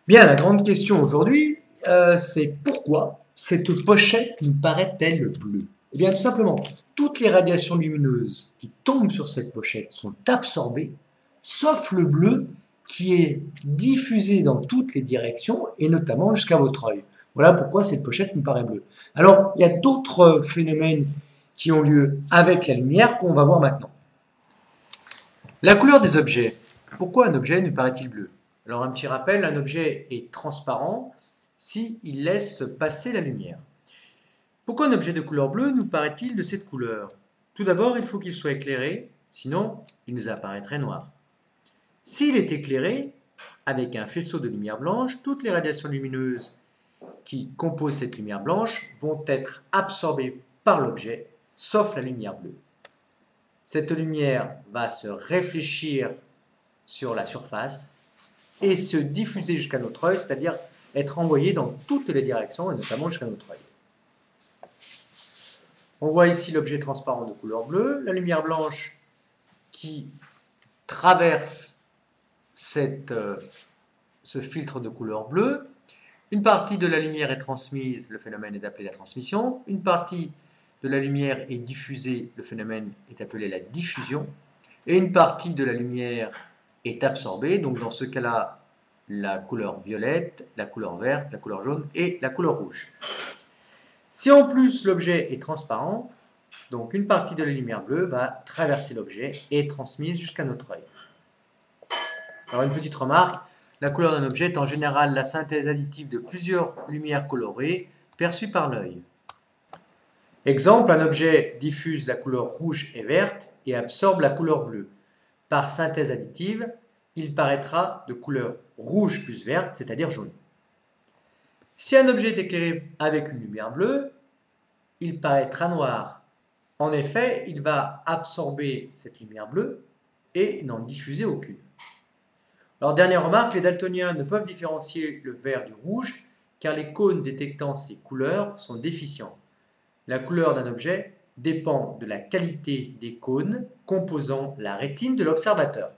Bien, la grande question aujourd'hui, c'est pourquoi cette pochette nous paraît-elle bleue? Eh bien, tout simplement, toutes les radiations lumineuses qui tombent sur cette pochette sont absorbées, sauf le bleu qui est diffusé dans toutes les directions et notamment jusqu'à votre œil. Voilà pourquoi cette pochette nous paraît bleue. Alors, il y a d'autres phénomènes qui ont lieu avec la lumière qu'on va voir maintenant. La couleur des objets. Pourquoi un objet nous paraît-il bleu? Alors un petit rappel, un objet est transparent s'il laisse passer la lumière. Pourquoi un objet de couleur bleue nous paraît-il de cette couleur? Tout d'abord, il faut qu'il soit éclairé, sinon il nous apparaîtrait noir. S'il est éclairé, avec un faisceau de lumière blanche, toutes les radiations lumineuses qui composent cette lumière blanche vont être absorbées par l'objet, sauf la lumière bleue. Cette lumière va se réfléchir sur la surface et se diffuser jusqu'à notre œil, c'est-à-dire être envoyée dans toutes les directions et notamment jusqu'à notre œil. On voit ici l'objet transparent de couleur bleue, la lumière blanche qui traverse ce filtre de couleur bleue. Une partie de la lumière est transmise, le phénomène est appelé la transmission. Une partie de la lumière est diffusée, le phénomène est appelé la diffusion. Et une partie de la lumière est absorbée, donc dans ce cas-là, la couleur violette, la couleur verte, la couleur jaune et la couleur rouge. Si en plus l'objet est transparent, donc une partie de la lumière bleue va traverser l'objet et être transmise jusqu'à notre œil. Alors une petite remarque, la couleur d'un objet est en général la synthèse additive de plusieurs lumières colorées perçues par l'œil. Exemple, un objet diffuse la couleur rouge et verte et absorbe la couleur bleue. Par synthèse additive, il paraîtra de couleur rouge plus verte, c'est-à-dire jaune. Si un objet est éclairé avec une lumière bleue, il paraîtra noir. En effet, il va absorber cette lumière bleue et n'en diffuser aucune. Alors, dernière remarque, les daltoniens ne peuvent différencier le vert du rouge car les cônes détectant ces couleurs sont déficients. La couleur d'un objet dépend de la qualité des cônes composant la rétine de l'observateur.